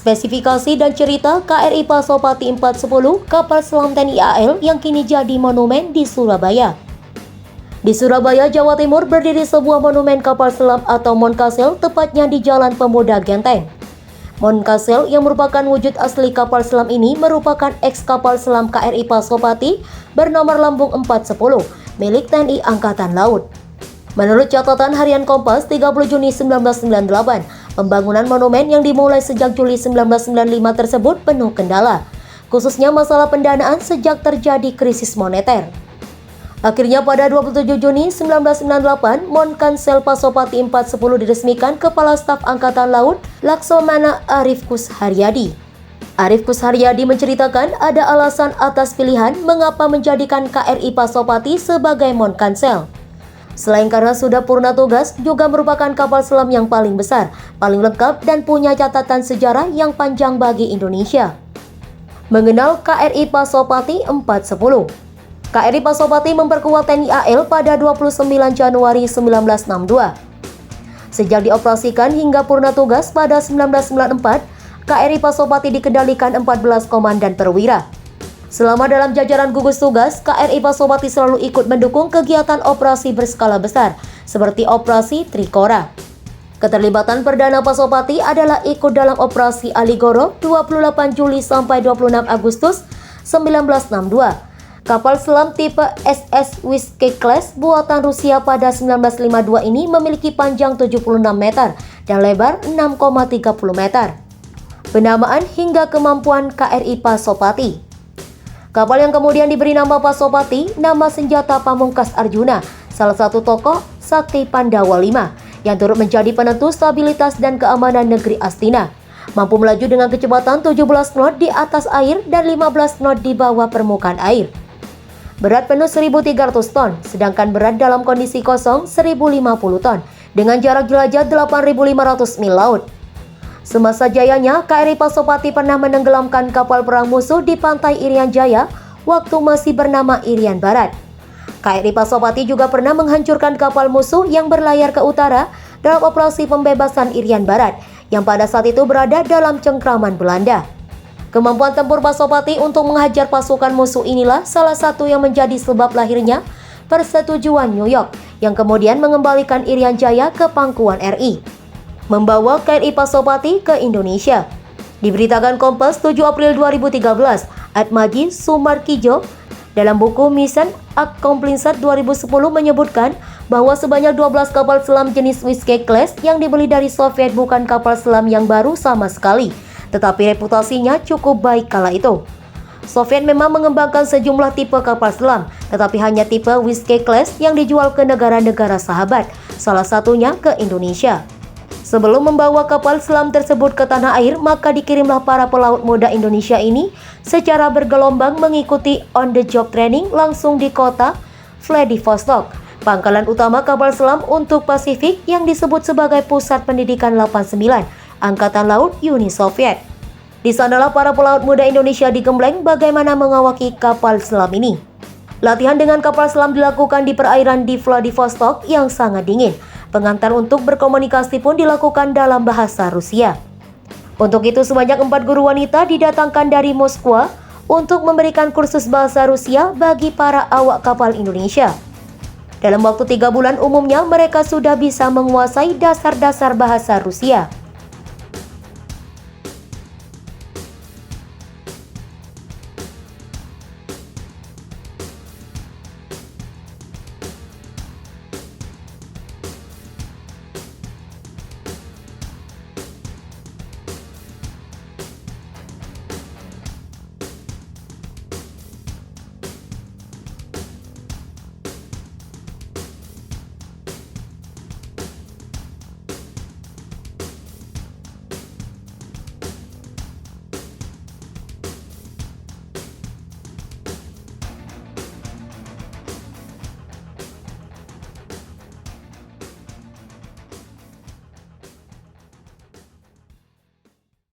Spesifikasi dan cerita KRI Pasopati 410 kapal selam TNI AL yang kini jadi monumen di Surabaya. Di Surabaya, Jawa Timur berdiri sebuah monumen kapal selam atau Moncastle, tepatnya di Jalan Pemuda Genteng. Moncastle yang merupakan wujud asli kapal selam ini merupakan eks kapal selam KRI Pasopati bernomor lambung 410 milik TNI Angkatan Laut. Menurut catatan harian Kompas 30 Juni 1998, pembangunan monumen yang dimulai sejak Juli 1995 tersebut penuh kendala, khususnya masalah pendanaan sejak terjadi krisis moneter. Akhirnya pada 27 Juni 1998, Moncastle Pasopati 410 diresmikan Kepala Staf Angkatan Laut Laksamana Arief Kusharyadi. Arief Kusharyadi menceritakan ada alasan atas pilihan mengapa menjadikan KRI Pasopati sebagai Moncastle. Selain karena sudah purna tugas, juga merupakan kapal selam yang paling besar, paling lengkap dan punya catatan sejarah yang panjang bagi Indonesia. Mengenal KRI Pasopati 410. KRI Pasopati memperkuat TNI AL pada 29 Januari 1962. Sejak dioperasikan hingga purna tugas pada 1994, KRI Pasopati dikendalikan 14 komandan perwira. Selama dalam jajaran gugus tugas, KRI Pasopati selalu ikut mendukung kegiatan operasi berskala besar, seperti Operasi Trikora. Keterlibatan Perdana Pasopati adalah ikut dalam Operasi Aligoro 28 Juli sampai 26 Agustus 1962. Kapal selam tipe SS Whiskey Class buatan Rusia pada 1952 ini memiliki panjang 76 meter dan lebar 6,30 meter. Penamaan hingga kemampuan KRI Pasopati. Kapal yang kemudian diberi nama Pasopati, nama senjata Pamungkas Arjuna, salah satu tokoh sakti Pandawa V, yang turut menjadi penentu stabilitas dan keamanan negeri Astina. Mampu melaju dengan kecepatan 17 knot di atas air dan 15 knot di bawah permukaan air. Berat penuh 1.300 ton, sedangkan berat dalam kondisi kosong 1.050 ton, dengan jarak jelajah 8.500 mil laut. Semasa jayanya, KRI Pasopati pernah menenggelamkan kapal perang musuh di pantai Irian Jaya waktu masih bernama Irian Barat. KRI Pasopati juga pernah menghancurkan kapal musuh yang berlayar ke utara dalam operasi pembebasan Irian Barat, yang pada saat itu berada dalam cengkraman Belanda. Kemampuan tempur Pasopati untuk menghajar pasukan musuh inilah salah satu yang menjadi sebab lahirnya Persetujuan New York yang kemudian mengembalikan Irian Jaya ke pangkuan RI, membawa KRI Pasopati ke Indonesia. Diberitakan Kompas 7 April 2013, Atmaji Sumarkijo dalam buku Mission Accomplished 2010 menyebutkan bahwa sebanyak 12 kapal selam jenis Whiskey Class yang dibeli dari Soviet bukan kapal selam yang baru sama sekali, tetapi reputasinya cukup baik kala itu. Soviet memang mengembangkan sejumlah tipe kapal selam, tetapi hanya tipe Whiskey Class yang dijual ke negara-negara sahabat, salah satunya ke Indonesia. Sebelum membawa kapal selam tersebut ke tanah air, maka dikirimlah para pelaut muda Indonesia ini secara bergelombang mengikuti on-the-job training langsung di kota Vladivostok, pangkalan utama kapal selam untuk Pasifik yang disebut sebagai Pusat Pendidikan 89 Angkatan Laut Uni Soviet. Di sanalah para pelaut muda Indonesia digembleng bagaimana mengawaki kapal selam ini. Latihan dengan kapal selam dilakukan di perairan di Vladivostok yang sangat dingin. Pengantar untuk berkomunikasi pun dilakukan dalam bahasa Rusia. Untuk itu sebanyak 4 guru wanita didatangkan dari Moskwa untuk memberikan kursus bahasa Rusia bagi para awak kapal Indonesia. Dalam waktu 3 bulan umumnya mereka sudah bisa menguasai dasar-dasar bahasa Rusia.